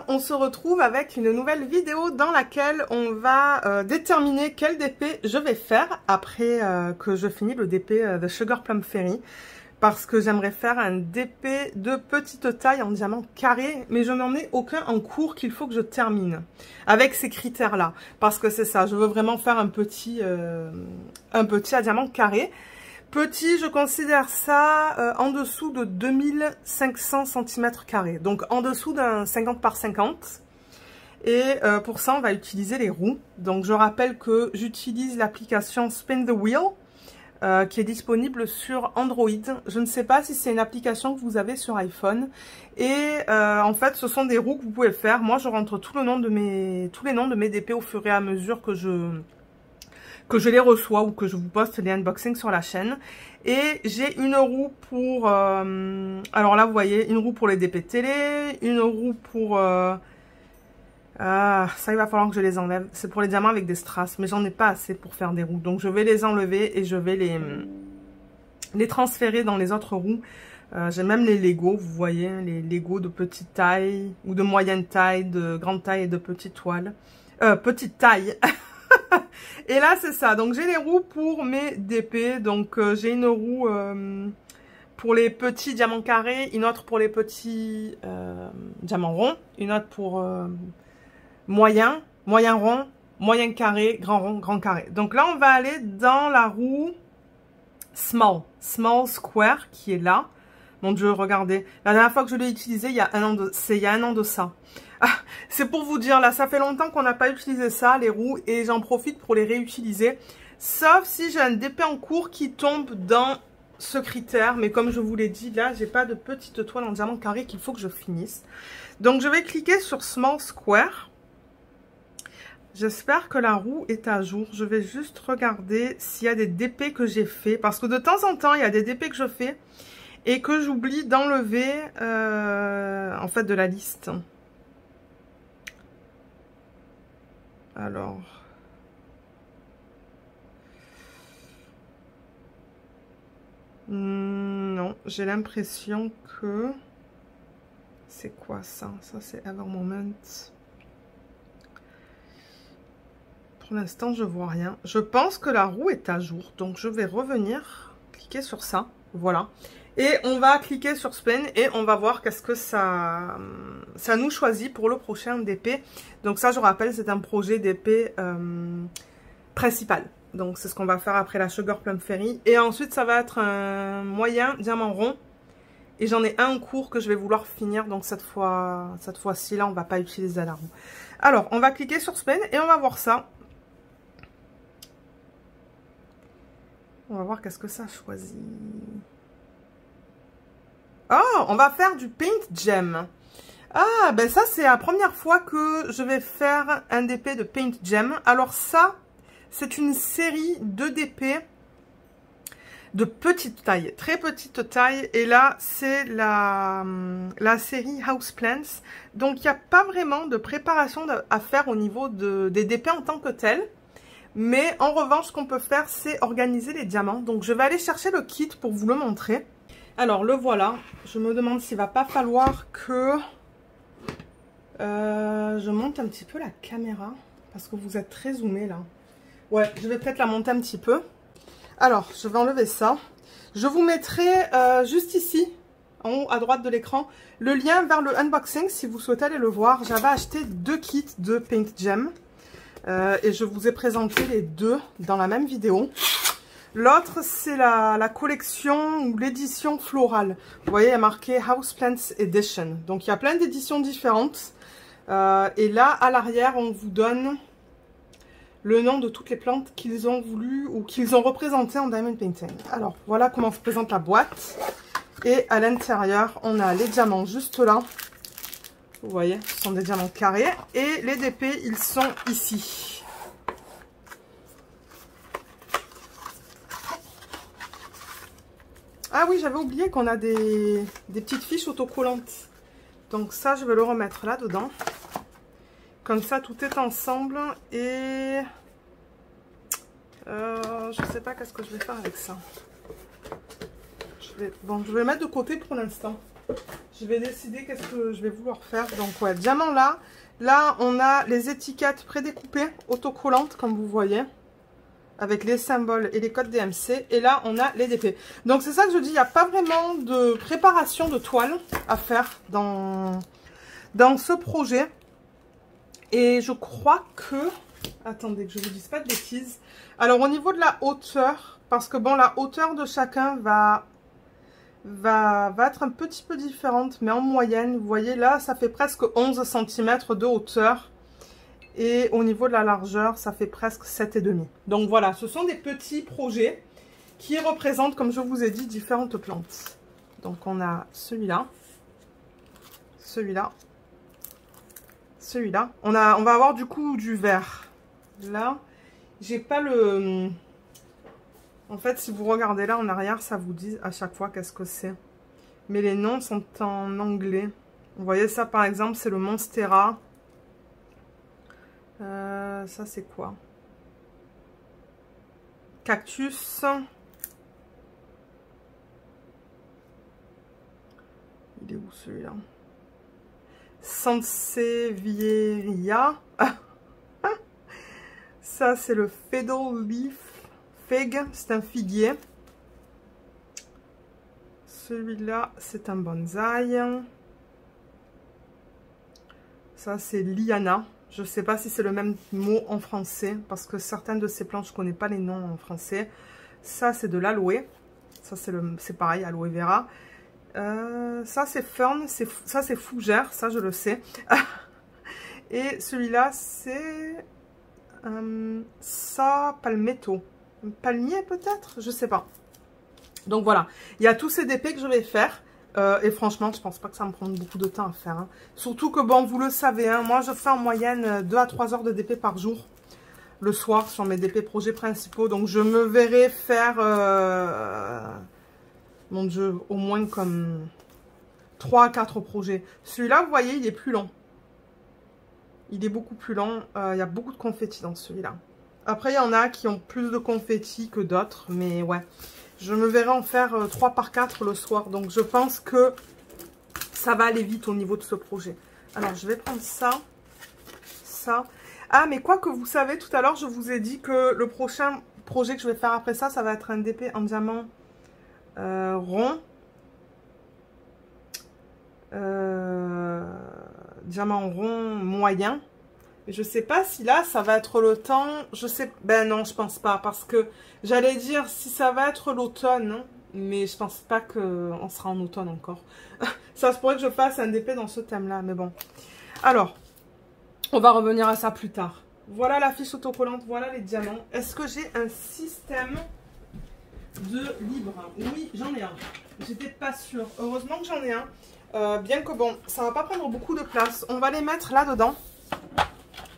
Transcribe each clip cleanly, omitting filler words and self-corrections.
on se retrouve avec une nouvelle vidéo dans laquelle on va déterminer quel DP je vais faire après que je finis le DP The Sugar Plum Fairy. Parce que j'aimerais faire un DP de petite taille en diamant carré, mais je n'en ai aucun en cours qu'il faut que je termine avec ces critères-là. Parce que c'est ça, je veux vraiment faire un petit à diamant carré. Petit, je considère ça en dessous de 2500 cm², donc en dessous d'un 50 par 50. Et pour ça, on va utiliser les roues. Donc je rappelle que j'utilise l'application Spin the Wheel, qui est disponible sur Android. Je ne sais pas si c'est une application que vous avez sur iPhone. Et en fait, ce sont des roues que vous pouvez faire. Moi, je rentre tous les noms de mes DP au fur et à mesure que je les reçois ou que je vous poste les unboxings sur la chaîne. Et j'ai une roue pour... alors là, vous voyez, une roue pour les DP télé, une roue pour... ça, il va falloir que je les enlève. C'est pour les diamants avec des strass, mais j'en ai pas assez pour faire des roues. Donc, je vais les enlever et je vais les transférer dans les autres roues. J'ai même les Lego, vous voyez, les Lego de petite taille ou de moyenne taille, de grande taille et de petite toile. Petite taille. Et là, c'est ça. Donc, j'ai les roues pour mes DP. Donc, j'ai une roue pour les petits diamants carrés, une autre pour les petits diamants ronds, une autre pour... moyen, moyen rond, moyen carré, grand carré. Donc là, on va aller dans la roue small square qui est là. Mon Dieu, regardez. La dernière fois que je l'ai utilisé, il y a un an de ça. Ah, c'est pour vous dire, là, ça fait longtemps qu'on n'a pas utilisé ça, les roues, et j'en profite pour les réutiliser. Sauf si j'ai un DP en cours qui tombe dans ce critère. Mais comme je vous l'ai dit, là, j'ai pas de petite toile en diamant carré qu'il faut que je finisse. Donc, je vais cliquer sur small square. J'espère que la roue est à jour. Je vais juste regarder s'il y a des DP que j'ai fait. Parce que de temps en temps, il y a des DP que je fais et que j'oublie d'enlever en fait de la liste. Alors... non, j'ai l'impression que... C'est quoi ça? Ça, c'est Ever Moment. Pour l'instant, je vois rien. Je pense que la roue est à jour. Donc, je vais revenir, cliquer sur ça. Voilà. Et on va cliquer sur Spin et on va voir qu'est-ce que ça nous choisit pour le prochain DP. Donc, ça, je rappelle, c'est un projet DP principal. Donc, c'est ce qu'on va faire après la Sugar Plum Fairy. Et ensuite, ça va être un moyen diamant rond. Et j'en ai un en cours que je vais vouloir finir. Donc, cette fois-ci, là, on ne va pas utiliser la roue. Alors, on va cliquer sur Spin et on va voir ça. On va voir qu'est-ce que ça choisit. Oh, on va faire du Paint Gem. Ah, ben ça, c'est la première fois que je vais faire un DP de Paint Gem. Alors ça, c'est une série de DP de petite taille, très petite taille. Et là, c'est la série House Plants. Donc, il n'y a pas vraiment de préparation à faire au niveau des DP en tant que tel. Mais en revanche, ce qu'on peut faire, c'est organiser les diamants. Donc, je vais aller chercher le kit pour vous le montrer. Alors, le voilà. Je me demande s'il va pas falloir que je monte un petit peu la caméra. Parce que vous êtes très zoomé là. Ouais, je vais peut-être la monter un petit peu. Alors, je vais enlever ça. Je vous mettrai juste ici, en haut à droite de l'écran, le lien vers le unboxing si vous souhaitez aller le voir. J'avais acheté 2 kits de Paint Gem. Et je vous ai présenté les deux dans la même vidéo. L'autre, c'est la collection ou l'édition florale. Vous voyez, il y a marqué House Plants Edition. Donc, il y a plein d'éditions différentes. Et là, à l'arrière, on vous donne le nom de toutes les plantes qu'ils ont voulu ou qu'ils ont représentées en Diamond Painting. Alors, voilà comment se présente la boîte. Et à l'intérieur, on a les diamants juste là. Vous voyez, ce sont des diamants carrés. Et les DP, ils sont ici. Ah oui, j'avais oublié qu'on a des petites fiches autocollantes. Donc ça, je vais le remettre là-dedans. Comme ça, tout est ensemble. Et... je sais pas qu'est-ce que je vais faire avec ça. Je vais le mettre de côté pour l'instant. Je vais décider qu'est-ce que je vais vouloir faire. Donc ouais, diamant là. Là, on a les étiquettes prédécoupées, autocollantes, comme vous voyez. Avec les symboles et les codes DMC. Et là, on a les DP. Donc c'est ça que je dis, il n'y a pas vraiment de préparation de toile à faire dans ce projet. Et je crois que... Attendez, que je ne vous dise pas de bêtises. Alors, au niveau de la hauteur, parce que bon, la hauteur de chacun va être un petit peu différente, mais en moyenne, vous voyez, là, ça fait presque 11 cm de hauteur. Et au niveau de la largeur, ça fait presque 7,5. Donc voilà, ce sont des petits projets qui représentent, comme je vous ai dit, différentes plantes. Donc on a celui-là, celui-là, celui-là. On va avoir du coup du vert. Là, j'ai pas le... En fait, si vous regardez là en arrière, ça vous dit à chaque fois qu'est-ce que c'est. Mais les noms sont en anglais. Vous voyez ça par exemple, c'est le Monstera. Ça c'est quoi? Cactus. Il est où celui-là? Sansevieria. Ça c'est le Fiddle Leaf Fig, c'est un figuier. Celui-là c'est un bonsaï. Ça c'est Liana. Je ne sais pas si c'est le même mot en français, parce que certaines de ces plantes, je ne connais pas les noms en français. Ça, c'est de l'aloe. Ça, c'est pareil, aloe vera. Ça, c'est fern. Ça, c'est fougère. Ça, je le sais. Et celui-là, c'est... ça, palmetto. Un palmier, peut-être? Je ne sais pas. Donc, voilà. Il y a tous ces DP que je vais faire. Et franchement, je pense pas que ça me prenne beaucoup de temps à faire. Hein. Surtout que, bon, vous le savez, hein, moi, je fais en moyenne 2 à 3 heures de DP par jour. Le soir, sur mes DP projets principaux. Donc, je me verrai faire, mon Dieu, au moins comme 3 à 4 projets. Celui-là, vous voyez, il est plus long. Il est beaucoup plus long. Il y a beaucoup de confettis dans celui-là. Après, il y en a qui ont plus de confettis que d'autres. Mais ouais. Je me verrai en faire 3 par 4 le soir. Donc, je pense que ça va aller vite au niveau de ce projet. Alors, je vais prendre ça. Ça. Ah, mais quoi que vous savez, tout à l'heure, je vous ai dit que le prochain projet que je vais faire après ça, ça va être un DP en diamant rond. Diamant rond moyen. Et je sais pas si là, ça va être le temps. Je sais... Ben non, je pense pas. Parce que j'allais dire si ça va être l'automne. Hein, mais je pense pas qu'on sera en automne encore. Ça se pourrait que je fasse un DP dans ce thème-là. Mais bon. Alors, on va revenir à ça plus tard. Voilà la fiche autocollante. Voilà les diamants. Est-ce que j'ai un système de libre? Oui, j'en ai un. J'étais pas sûre. Heureusement que j'en ai un. Bien que bon, ça va pas prendre beaucoup de place. On va les mettre là-dedans.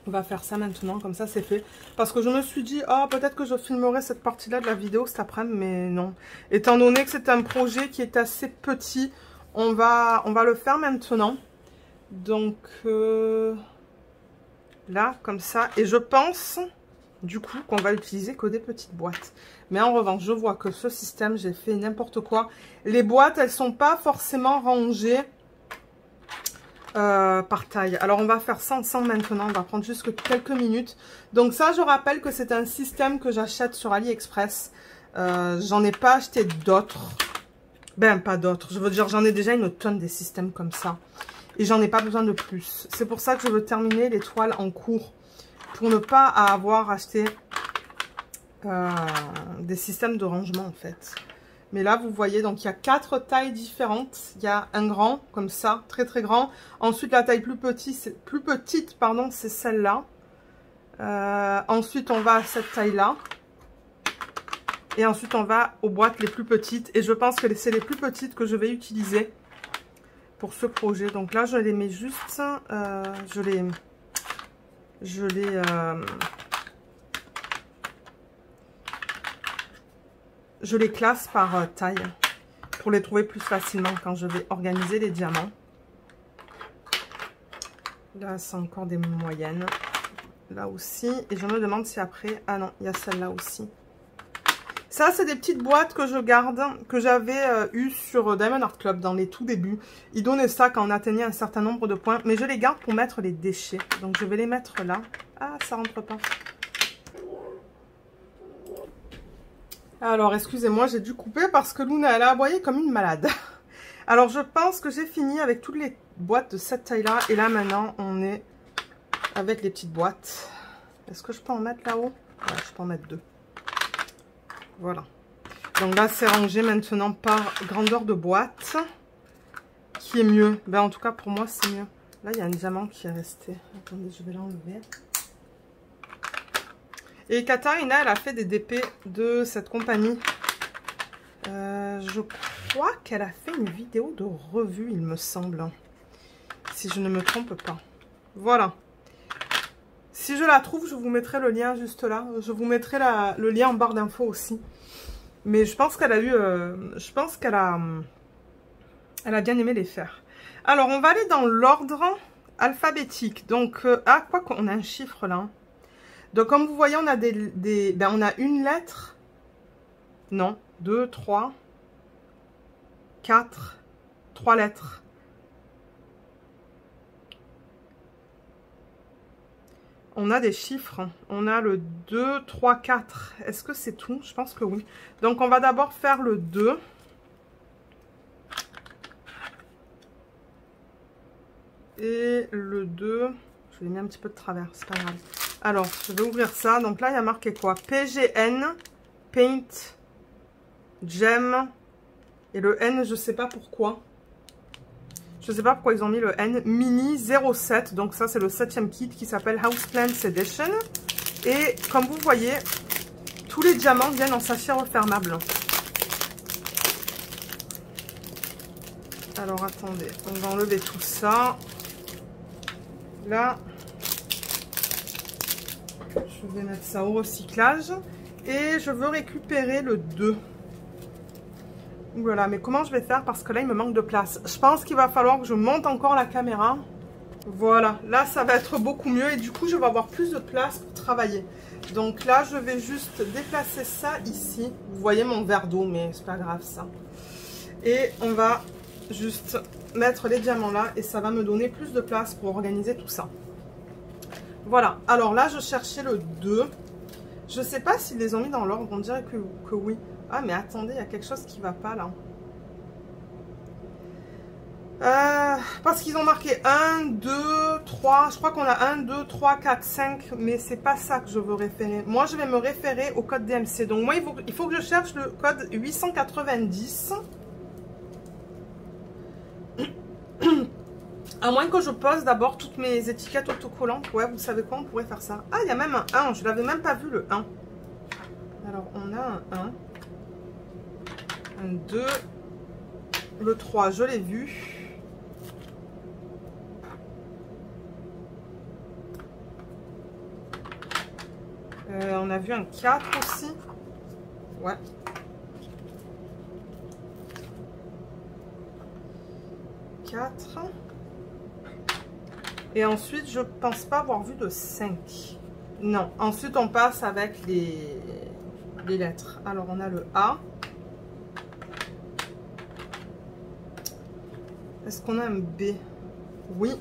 On va faire ça maintenant, comme ça c'est fait. Parce que je me suis dit, oh, peut-être que je filmerai cette partie-là de la vidéo cet après-midi, mais non. Étant donné que c'est un projet qui est assez petit, on va le faire maintenant. Donc, là, comme ça. Et je pense, du coup, qu'on va utiliser que des petites boîtes. Mais en revanche, je vois que ce système, j'ai fait n'importe quoi. Les boîtes, elles sont pas forcément rangées par taille. Alors on va faire ça ensemble maintenant, on va prendre juste quelques minutes. Donc ça, je rappelle que c'est un système que j'achète sur AliExpress. J'en ai pas acheté d'autres. Ben pas d'autres, je veux dire j'en ai déjà une tonne des systèmes comme ça. Et j'en ai pas besoin de plus. C'est pour ça que je veux terminer les toiles en cours. Pour ne pas avoir acheté des systèmes de rangement en fait. Mais là, vous voyez, donc il y a 4 tailles différentes. Il y a un grand, comme ça, très très grand. Ensuite, la taille plus petite, pardon, c'est celle-là. Ensuite, on va à cette taille-là. Et ensuite, on va aux boîtes les plus petites. Et je pense que c'est les plus petites que je vais utiliser pour ce projet. Donc là, je les mets juste... Je les classe par taille pour les trouver plus facilement quand je vais organiser les diamants. Là, c'est encore des moyennes. Là aussi. Et je me demande si après... Ah non, il y a celle-là aussi. Ça, c'est des petites boîtes que je garde, que j'avais eues sur Diamond Art Club dans les tout débuts. Ils donnaient ça quand on atteignait un certain nombre de points. Mais je les garde pour mettre les déchets. Donc, je vais les mettre là. Ah, ça rentre pas. Alors, excusez-moi, j'ai dû couper parce que Luna, elle a aboyé comme une malade. Alors, je pense que j'ai fini avec toutes les boîtes de cette taille-là. Et là, maintenant, on est avec les petites boîtes. Est-ce que je peux en mettre là-haut? Ouais, je peux en mettre 2. Voilà. Donc là, c'est rangé maintenant par grandeur de boîte. Qui est mieux? Ben, en tout cas, pour moi, c'est mieux. Là, il y a un diamant qui est resté. Attendez, je vais l'enlever. Et Katharina, elle a fait des DP de cette compagnie. Je crois qu'elle a fait une vidéo de revue, il me semble. Si je ne me trompe pas. Voilà. Si je la trouve, je vous mettrai le lien juste là. Je vous mettrai le lien en barre d'infos aussi. Mais je pense qu'elle a eu... je pense qu'elle a bien aimé les faire. Alors, on va aller dans l'ordre alphabétique. Donc, quoi qu'on a un chiffre là. Donc, comme vous voyez, on a on a une lettre. Non, 2, 3, 4, 3 lettres. On a des chiffres. On a le 2, 3, 4. Est-ce que c'est tout? Je pense que oui. Donc, on va d'abord faire le 2. Et le 2, je l'ai mis un petit peu de travers, c'est pas grave. Alors, je vais ouvrir ça. Donc là, il y a marqué quoi? PGN, Paint, Gem. Et le N, je sais pas pourquoi. Je sais pas pourquoi ils ont mis le N. Mini 07. Donc ça, c'est le 7e kit qui s'appelle Houseplants Edition. Et comme vous voyez, tous les diamants viennent en sachet refermable. Alors, attendez. On va enlever tout ça. Là, je vais mettre ça au recyclage. Et je veux récupérer le 2. Voilà, mais comment je vais faire? Parce que là, il me manque de place. Je pense qu'il va falloir que je monte encore la caméra. Voilà, là, ça va être beaucoup mieux. Et du coup, je vais avoir plus de place pour travailler. Donc là, je vais juste déplacer ça ici. Vous voyez mon verre d'eau, mais c'est pas grave ça. Et on va juste mettre les diamants là. Et ça va me donner plus de place pour organiser tout ça. Voilà, alors là, je cherchais le 2. Je sais pas s'ils les ont mis dans l'ordre. On dirait que oui. Ah, mais attendez, il y a quelque chose qui va pas, là. Parce qu'ils ont marqué 1, 2, 3. Je crois qu'on a 1, 2, 3, 4, 5. Mais c'est pas ça que je veux référer. Moi, je vais me référer au code DMC. Donc, moi, il faut que je cherche le code 890. À moins que je pose d'abord toutes mes étiquettes autocollantes. Ouais, vous savez quoi, on pourrait faire ça. Ah, il y a même un 1. Je l'avais même pas vu, le 1. Alors, on a un 1. Un 2, le 3, je l'ai vu. On a vu un 4 aussi. Ouais. Et ensuite, je pense pas avoir vu de 5. Non. Ensuite, on passe avec les lettres. Alors, on a le A. Est-ce qu'on a un B? Oui.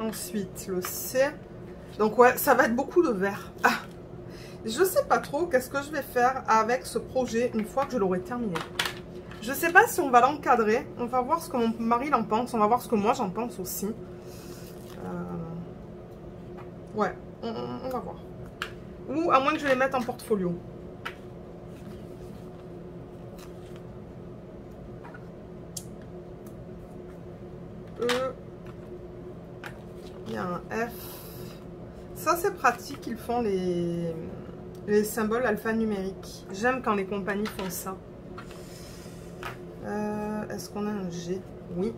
Ensuite, le C. Donc, ouais, ça va être beaucoup de vert. Ah, je sais pas trop qu'est-ce que je vais faire avec ce projet une fois que je l'aurai terminé. Je sais pas si on va l'encadrer. On va voir ce que mon mari en pense. On va voir ce que moi j'en pense aussi. Ouais, on va voir. Ou à moins que je les mette en portfolio. Il y a un F. Ça, c'est pratique. Ils font les symboles alphanumériques. J'aime quand les compagnies font ça. Est-ce qu'on a un G? Oui.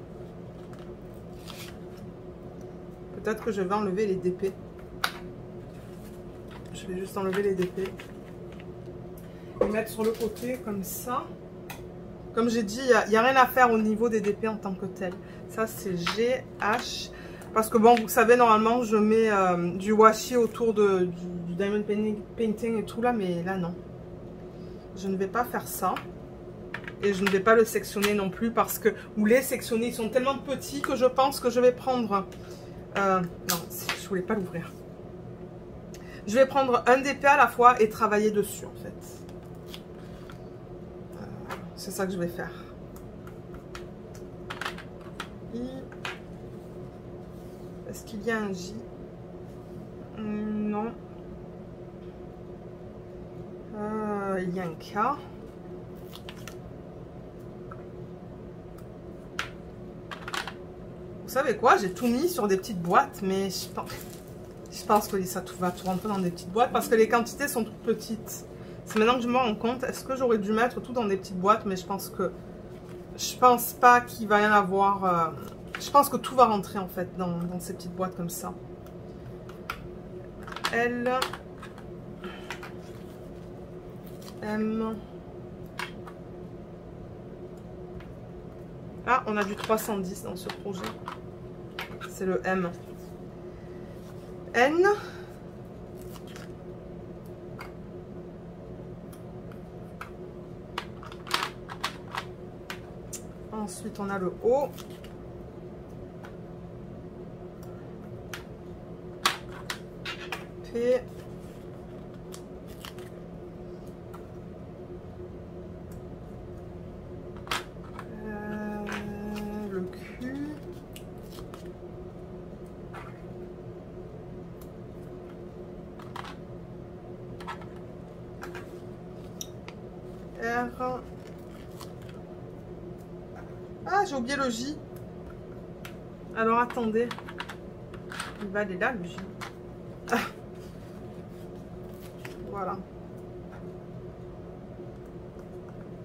Peut-être que je vais enlever les DP. Je vais juste enlever les DP. Et mettre sur le côté comme ça. Comme j'ai dit, il n'y a rien à faire au niveau des DP en tant que tel. Ça, c'est G, H. Parce que bon, vous savez, normalement, je mets du washi autour du diamond painting et tout là, mais là, non. Je ne vais pas faire ça. Et je ne vais pas le sectionner non plus parce que, ou les sectionner, ils sont tellement petits que je pense que je vais prendre... non, je voulais pas l'ouvrir. Je vais prendre un DP à la fois et travailler dessus, en fait. C'est ça que je vais faire. Est-ce qu'il y a un J? Non. Il y a un K. Vous savez quoi? J'ai tout mis sur des petites boîtes, mais je pense que ça va tout rentrer dans des petites boîtes parce que les quantités sont toutes petites. C'est maintenant que je me rends compte. Est-ce que j'aurais dû mettre tout dans des petites boîtes? Mais je pense pas qu'il va y en avoir. Je pense que tout va rentrer en fait dans ces petites boîtes comme ça. L, M. Ah, on a du 310 dans ce projet. C'est le M. N. Ensuite, on a le O. P. Le Q. R. Ah, j'ai oublié le J. Alors, attendez. Il va aller là, le J. Ah. Voilà.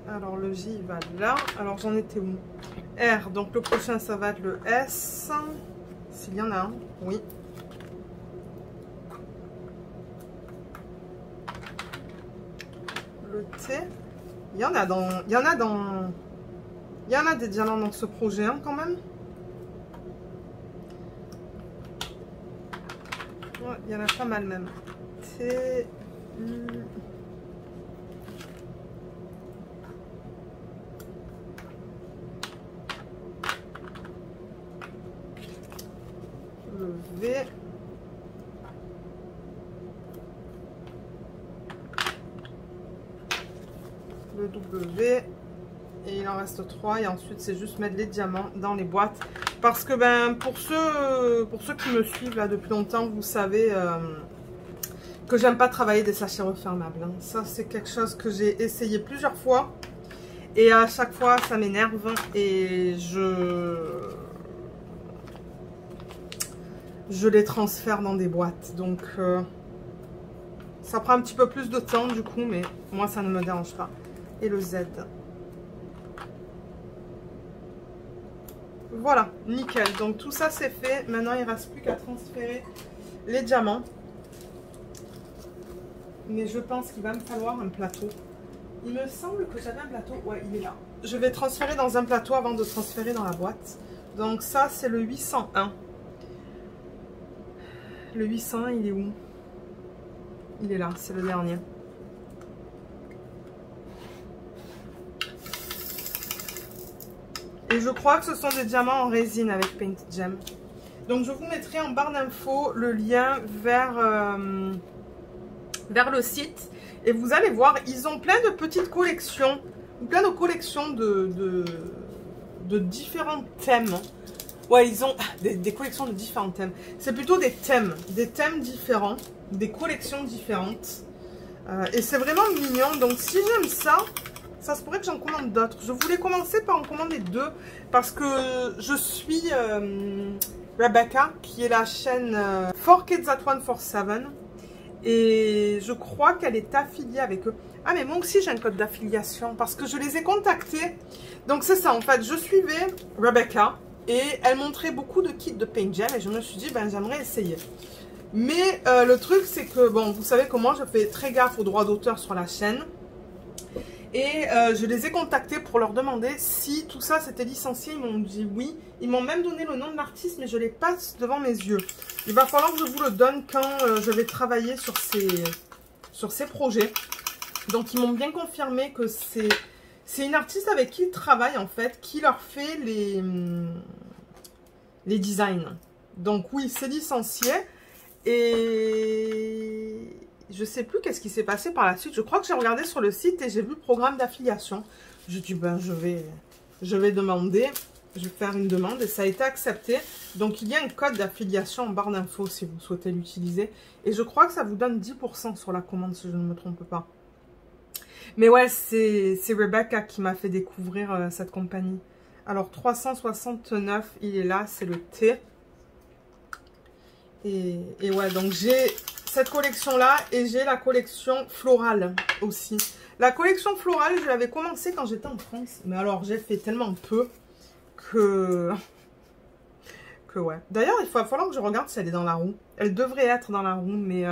Alors, le J, il va là. Alors, j'en étais où? R. Donc, le prochain, ça va être le S. S'il y en a un. Oui. Le T. Il y en a des diamants dans ce projet, hein, quand même. Ouais, il y en a pas mal même. T. Le V. Le W. Et il en reste 3 et ensuite c'est juste mettre les diamants dans les boîtes parce que ben pour ceux qui me suivent là depuis longtemps, vous savez que j'aime pas travailler des sachets refermables, hein. Ça c'est quelque chose que j'ai essayé plusieurs fois et à chaque fois ça m'énerve et je les transfère dans des boîtes, donc ça prend un petit peu plus de temps du coup, mais moi ça ne me dérange pas. Et le Z. Voilà, nickel. Donc tout ça c'est fait. Maintenant il ne reste plus qu'à transférer les diamants. Mais je pense qu'il va me falloir un plateau. Il me semble que j'avais un plateau. Ouais, il est là. Je vais transférer dans un plateau avant de transférer dans la boîte. Donc ça c'est le 801. Le 801 il est où? Il est là, c'est le dernier. Et je crois que ce sont des diamants en résine avec Paint Gem. Donc je vous mettrai en barre d'infos le lien vers le site. Et vous allez voir, ils ont plein de petites collections. Plein de collections de différents thèmes. Ouais, ils ont des collections de différents thèmes. C'est plutôt des thèmes différents. Des collections différentes. Et c'est vraiment mignon. Donc si j'aime ça... Ça se pourrait que j'en commande d'autres. Je voulais commencer par en commander 2 parce que je suis Rebecca, qui est la chaîne 4Kids at 147. Et je crois qu'elle est affiliée avec eux. Ah, mais moi aussi j'ai un code d'affiliation parce que je les ai contactés. Donc c'est ça, en fait, je suivais Rebecca et elle montrait beaucoup de kits de Paint Gem et je me suis dit, ben j'aimerais essayer. Mais le truc, c'est que, bon, vous savez que moi je fais très gaffe aux droits d'auteur sur la chaîne. Et je les ai contactés pour leur demander si tout ça c'était licencié. Ils m'ont dit oui. Ils m'ont même donné le nom de l'artiste, mais je les passe devant mes yeux. Il va falloir que je vous le donne quand je vais travailler sur ces projets. Donc ils m'ont bien confirmé que c'est une artiste avec qui ils travaillent en fait, qui leur fait les designs. Donc oui, c'est licencié. Et je sais plus qu'est-ce qui s'est passé par la suite. Je crois que j'ai regardé sur le site et j'ai vu programme d'affiliation. Je dis ben je vais demander, je vais faire une demande et ça a été accepté. Donc il y a un code d'affiliation en barre d'infos si vous souhaitez l'utiliser. Et je crois que ça vous donne 10% sur la commande si je ne me trompe pas. Mais ouais, c'est Rebecca qui m'a fait découvrir cette compagnie. Alors 369, il est là, c'est le T. Et ouais, donc j'ai cette collection-là et j'ai la collection florale aussi. La collection florale, je l'avais commencé quand j'étais en France. Mais alors, j'ai fait tellement peu que ouais. D'ailleurs, il va falloir que je regarde si elle est dans la roue. Elle devrait être dans la roue, mais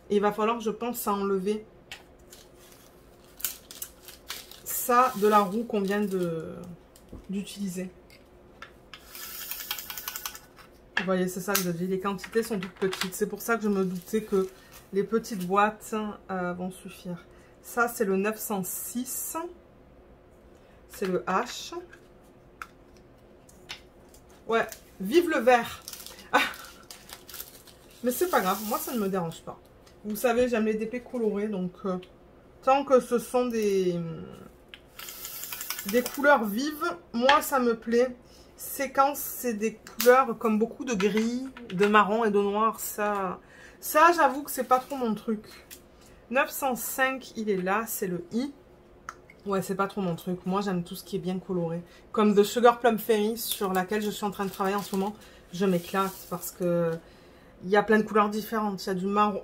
il va falloir, je pense, à enlever ça de la roue qu'on vient d'utiliser. Vous voyez, c'est ça que je dis. Les quantités sont toutes petites. C'est pour ça que je me doutais que les petites boîtes vont suffire. Ça, c'est le 906. C'est le H. Ouais, vive le vert. Ah. Mais c'est pas grave. Moi, ça ne me dérange pas. Vous savez, j'aime les DP colorés. Donc, tant que ce sont des couleurs vives, moi, ça me plaît. C'est quand c'est des couleurs comme beaucoup de gris, de marron et de noir. Ça j'avoue que c'est pas trop mon truc. 905, il est là, c'est le I. Ouais, c'est pas trop mon truc. Moi, j'aime tout ce qui est bien coloré. Comme The Sugar Plum Fairy, sur laquelle je suis en train de travailler en ce moment. Je m'éclate parce que il y a plein de couleurs différentes. Il y a du marron,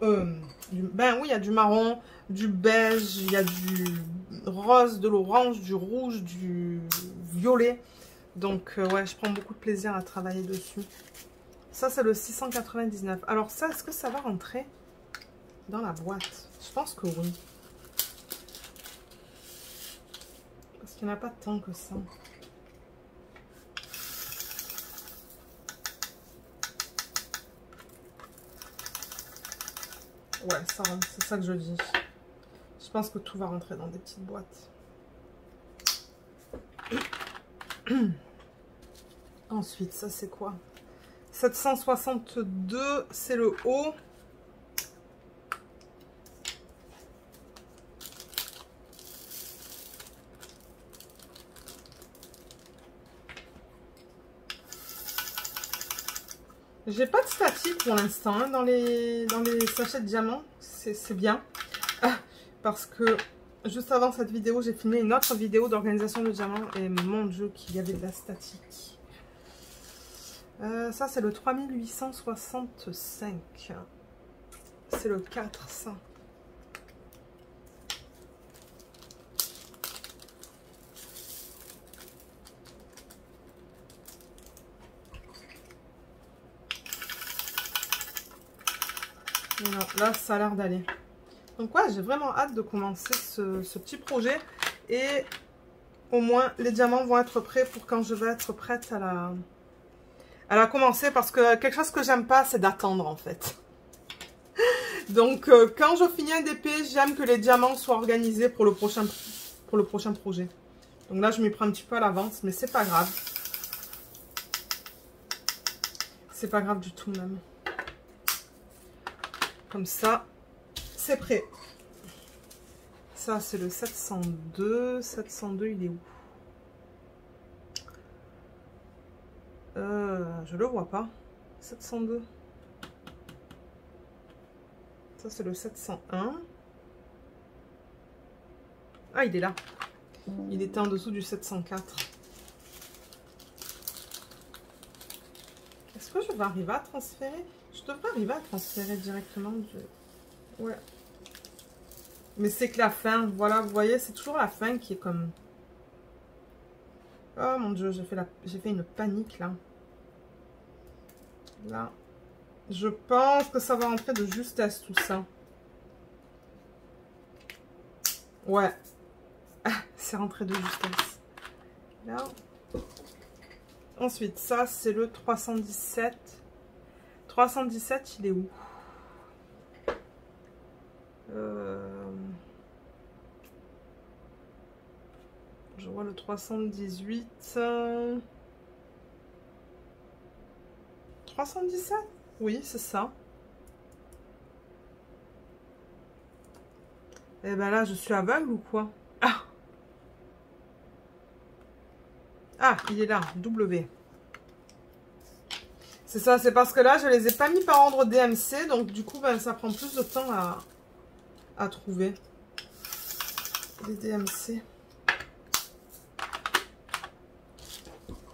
ben oui, il y a du marron, du beige, il y a du rose, de l'orange, du rouge, du violet. Donc, ouais, je prends beaucoup de plaisir à travailler dessus. Ça, c'est le 699. Alors ça, est-ce que ça va rentrer dans la boîte? Je pense que oui. Parce qu'il n'y en a pas tant que ça. Ouais, ça rentre, c'est ça que je dis. Je pense que tout va rentrer dans des petites boîtes. Ensuite, ça c'est quoi? 762, c'est le haut. J'ai pas de statique pour l'instant hein, dans les sachets de diamants. C'est bien. Parce que juste avant cette vidéo, j'ai filmé une autre vidéo d'organisation de diamants. Et mon Dieu, qu'il y avait de la statique. Ça, c'est le 3865. C'est le 4, ça. Non, là, ça a l'air d'aller. Donc, ouais, j'ai vraiment hâte de commencer ce petit projet. Et au moins, les diamants vont être prêts pour quand je vais être prête à la commencer. Parce que quelque chose que j'aime pas, c'est d'attendre, en fait. Donc, quand je finis un DP, j'aime que les diamants soient organisés pour le prochain projet. Donc là, je m'y prends un petit peu à l'avance, mais c'est pas grave. C'est pas grave du tout, même. Comme ça, c'est prêt. Ça, c'est le 702. 702, il est où? Je le vois pas. 702. Ça, c'est le 701. Ah, il est là. Il était en dessous du 704. Est-ce que je vais arriver à transférer? Je devrais arriver à transférer directement du... Ouais. Mais c'est que la fin, voilà, vous voyez, c'est toujours la fin qui est comme... Oh mon Dieu, j'ai fait une panique là. Là. Je pense que ça va rentrer de justesse tout ça. Ouais, c'est rentré de justesse. Là. Ensuite, ça, c'est le 317. 317, il est où? Je vois le 318. 317? Oui, c'est ça. Et ben là, je suis aveugle ou quoi? Ah! Ah, il est là, W. C'est ça, c'est parce que là, je les ai pas mis par ordre DMC, donc du coup, ben, ça prend plus de temps à trouver. Les DMC.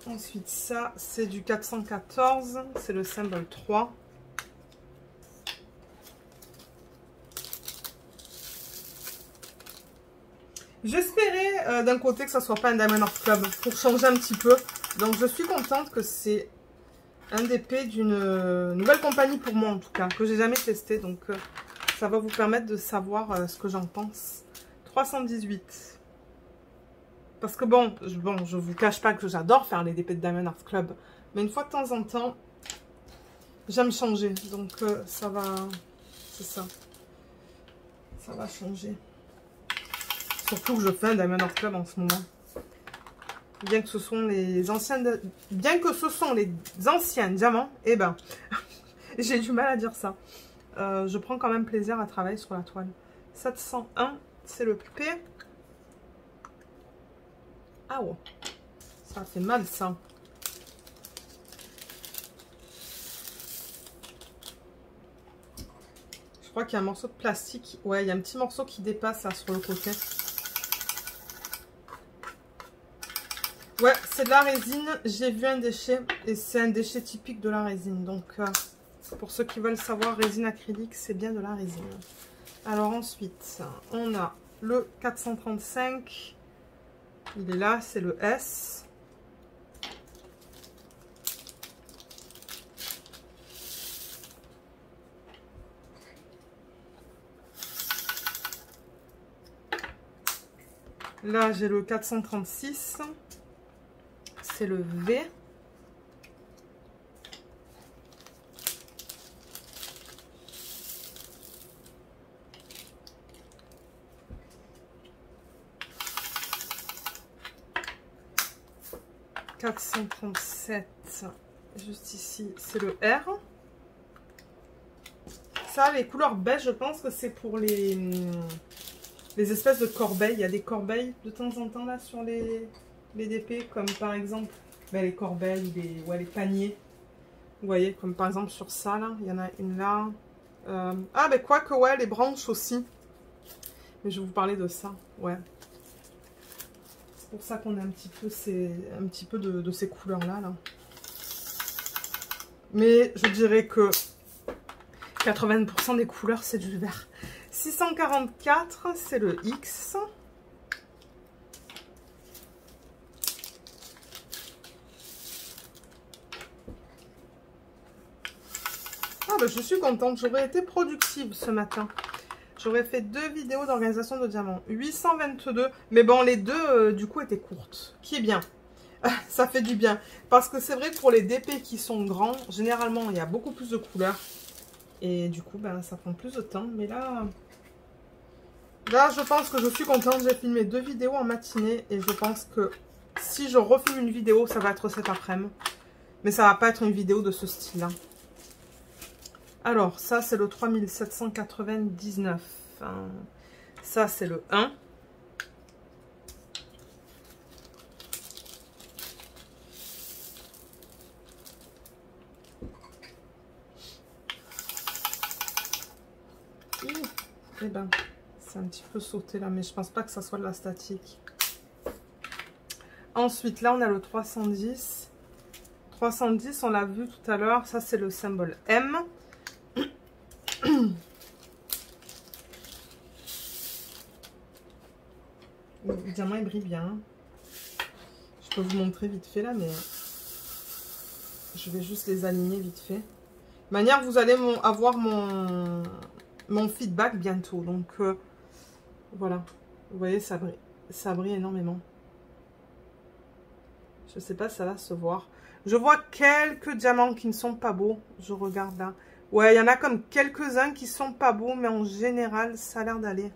Ensuite, ça, c'est du 414, c'est le symbole 3. J'espérais d'un côté que ça soit pas un Diamond Art Club pour changer un petit peu. Donc je suis contente que c'est un DP d'une nouvelle compagnie pour moi en tout cas, que j'ai jamais testé. Donc ça va vous permettre de savoir ce que j'en pense. 318. Parce que bon, je vous cache pas que j'adore faire les DP de Diamond Art Club. Mais une fois de temps en temps, j'aime changer. Donc ça va... C'est ça. Ça va changer. Surtout que je fais un Diamond Art Club en ce moment. Bien que ce sont les anciens... Bien que ce sont les anciens diamants, eh ben, j'ai du mal à dire ça. Je prends quand même plaisir à travailler sur la toile. 701, c'est le P. Ah ouais. Ça fait mal ça. Je crois qu'il y a un morceau de plastique. Ouais, il y a un petit morceau qui dépasse là sur le côté. Ouais, c'est de la résine. J'ai vu un déchet et c'est un déchet typique de la résine. Donc, pour ceux qui veulent savoir, résine acrylique, c'est bien de la résine. Alors ensuite, on a le 435. Il est là, c'est le S. Là, j'ai le 436. C'est le V. « 437, juste ici, c'est le R. Ça, les couleurs beige, je pense que c'est pour les espèces de corbeilles. Il y a des corbeilles de temps en temps là sur les DP, comme par exemple ben, les corbeilles, les paniers. Vous voyez, comme par exemple sur ça, là, il y en a une là. Ah, ben quoi que ouais, les branches aussi. Mais je vais vous parler de ça, ouais. C'est pour ça qu'on a un petit peu de ces couleurs-là. Là. Mais je dirais que 80% des couleurs, c'est du vert. 644, c'est le X. Ah ben je suis contente, j'aurais été productive ce matin. J'aurais fait 2 vidéos d'organisation de diamants. 822, mais bon les deux du coup étaient courtes. Qui est bien. Ça fait du bien. Parce que c'est vrai que pour les DP qui sont grands, généralement il y a beaucoup plus de couleurs. Et du coup ben, ça prend plus de temps. Mais là je pense que je suis contente. J'ai filmé 2 vidéos en matinée. Et je pense que si je refilme une vidéo, ça va être cet après-midi. Mais ça va pas être une vidéo de ce style-là. Alors, ça, c'est le 3799. Ça, c'est le 1. Eh ben, c'est un petit peu sauté là, mais je pense pas que ça soit de la statique. Ensuite, là, on a le 310. 310, on l'a vu tout à l'heure. Ça, c'est le symbole M. Le diamant il brille bien. Je peux vous montrer vite fait là, mais je vais juste les aligner vite fait. De manière, vous allez avoir mon feedback bientôt. Donc voilà, vous voyez, ça brille. ça brille énormément. Je sais pas si ça va se voir. Je vois quelques diamants qui ne sont pas beaux. Je regarde là. Ouais, il y en a comme quelques-uns qui sont pas beaux, mais en général, ça a l'air d'aller.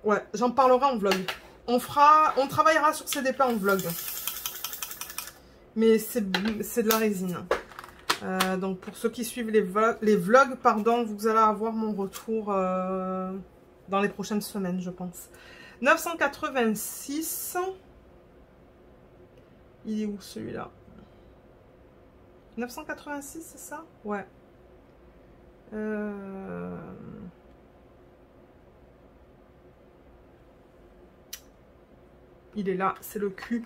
Ouais, j'en parlerai en vlog. On travaillera sur ces dépêts en vlog. Mais c'est de la résine. Donc pour ceux qui suivent les vlogs, pardon, vous allez avoir mon retour dans les prochaines semaines, je pense. 986. Il est où celui-là? 986, c'est ça? Ouais. Il est là, c'est le cul.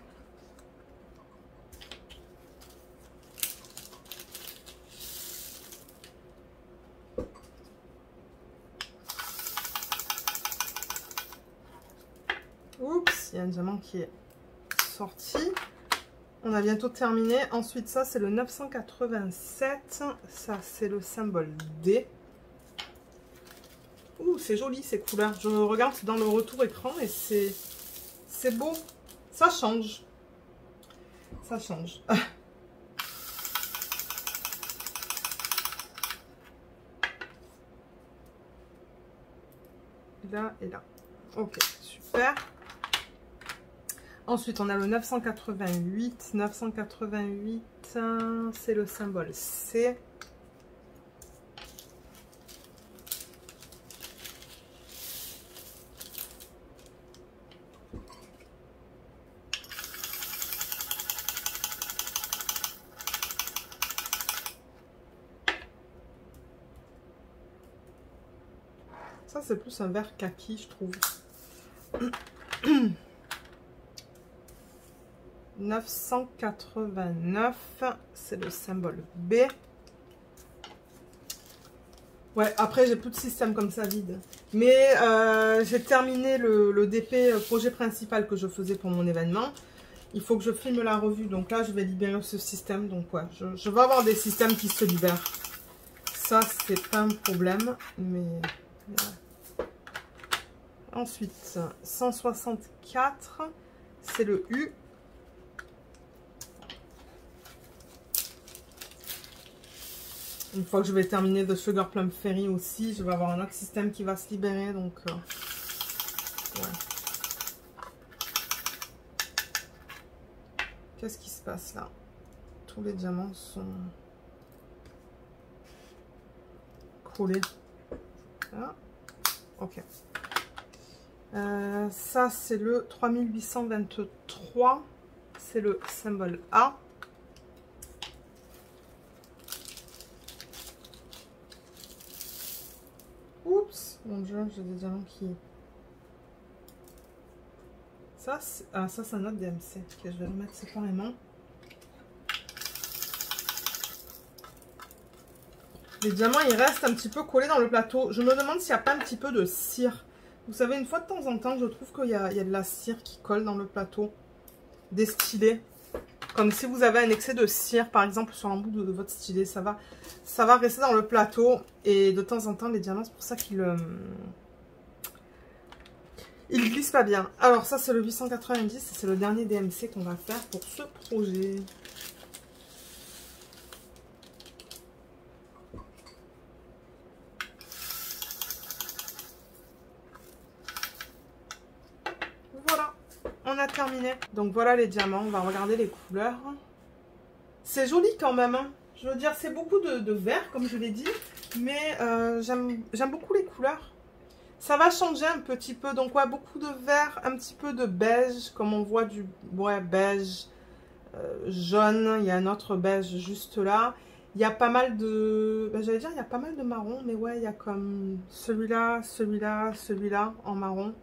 Oups, il y a un diamant qui est sorti. On a bientôt terminé. Ensuite, ça, c'est le 987. Ça, c'est le symbole D. Ouh, c'est joli ces couleurs. Je regarde dans le retour écran et c'est beau. Ça change. Ça change. Là et là. Ok, super. Ensuite, on a le 988. 988, c'est le symbole C. Ça, c'est plus un vert kaki, je trouve. 989, c'est le symbole B. Ouais, après j'ai plus de système comme ça vide. Mais j'ai terminé le DP projet principal que je faisais pour mon événement. Il faut que je filme la revue. Donc là, je vais libérer ce système. Donc ouais, je vais avoir des systèmes qui se libèrent. Ça, c'est pas un problème. Mais ouais. Ensuite, 164, c'est le U. Une fois que je vais terminer The Sugar Plum Fairy aussi, je vais avoir un autre système qui va se libérer. Donc, ouais. Qu'est-ce qui se passe là? Tous les diamants sont collés. Ah, ok. Ça, c'est le 3823. C'est le symbole A. Oups, mon dieu, j'ai des diamants qui... Ça, c'est un autre DMC. Ok, je vais le mettre séparément. Les diamants, ils restent un petit peu collés dans le plateau. Je me demande s'il n'y a pas un petit peu de cire. Vous savez, une fois de temps en temps, je trouve qu'il y a de la cire qui colle dans le plateau. Des stylets. Comme si vous avez un excès de cire, par exemple, sur un bout de votre stylet. Ça va rester dans le plateau. Et de temps en temps, les diamants, c'est pour ça qu'ils ils glissent pas bien. Alors, ça, c'est le 890. C'est le dernier DMC qu'on va faire pour ce projet. Voilà, on a terminé. Donc voilà les diamants, on va regarder les couleurs. C'est joli quand même, hein. Je veux dire, c'est beaucoup de vert, comme je l'ai dit. Mais j'aime beaucoup les couleurs. Ça va changer un petit peu. Donc ouais, beaucoup de vert, un petit peu de beige. Comme on voit du beige, jaune. Il y a un autre beige juste là. Il y a pas mal de... j'allais dire, il y a pas mal de marron. Mais ouais, il y a comme celui-là, celui-là, celui-là en marron.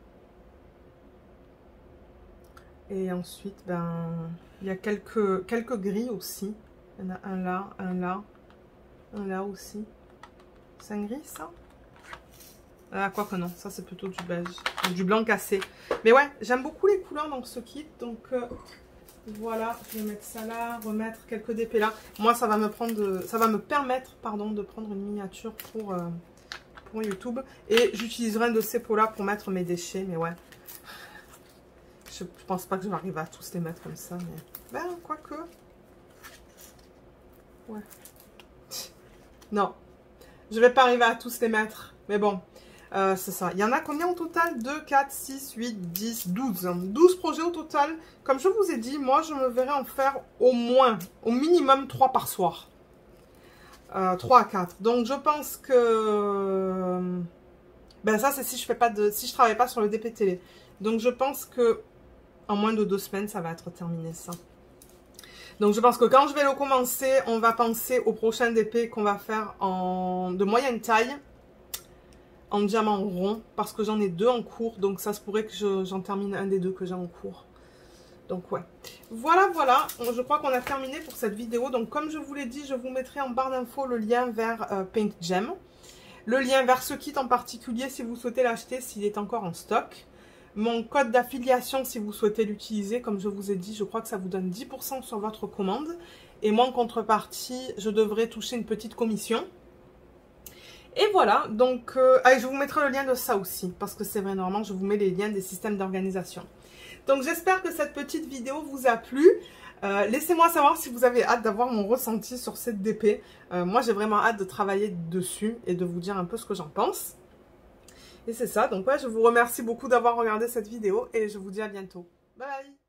Et ensuite, il y a quelques gris aussi. Il y en a un là, un là, un là aussi. C'est un gris, ça? Ah, quoi que non, ça c'est plutôt du beige, du blanc cassé. Mais ouais, j'aime beaucoup les couleurs dans ce kit. Donc voilà, je vais mettre ça là, remettre quelques DP là. Moi, ça va me permettre, pardon, de prendre une miniature pour pour YouTube. Et j'utiliserai un de ces pots-là pour mettre mes déchets. Mais ouais, je pense pas que je vais arriver à tous les mettre comme ça. Mais ben, quoique. Ouais. Non, je vais pas arriver à tous les mettre. Mais bon, c'est ça. Il y en a combien au total? 2, 4, 6, 8, 10, 12. 12 projets au total. Comme je vous ai dit, moi, je me verrai en faire au minimum 3 par soir. 3 à 4. Donc, je pense que... Ben, ça, c'est si je travaille pas sur le DP télé. Donc, je pense que en moins de 2 semaines, ça va être terminé, ça. Donc, je pense que quand je vais le commencer, on va penser au prochain DP qu'on va faire de moyenne taille, en diamant rond, parce que j'en ai 2 en cours. Donc, ça se pourrait que j'en termine un des 2 que j'ai en cours. Donc, ouais. Voilà, voilà. Je crois qu'on a terminé pour cette vidéo. Donc, comme je vous l'ai dit, je vous mettrai en barre d'infos le lien vers Paint Gem. Le lien vers ce kit en particulier, si vous souhaitez l'acheter, s'il est encore en stock. Mon code d'affiliation, si vous souhaitez l'utiliser, comme je vous ai dit, je crois que ça vous donne 10% sur votre commande. Et moi, en contrepartie, je devrais toucher une petite commission. Et voilà, donc, allez, je vous mettrai le lien de ça aussi, parce que c'est vrai, normalement, je vous mets les liens des systèmes d'organisation. Donc, j'espère que cette petite vidéo vous a plu. Laissez-moi savoir si vous avez hâte d'avoir mon ressenti sur cette DP. Moi, j'ai vraiment hâte de travailler dessus et de vous dire un peu ce que j'en pense. Et c'est ça, donc ouais, je vous remercie beaucoup d'avoir regardé cette vidéo et je vous dis à bientôt. Bye bye!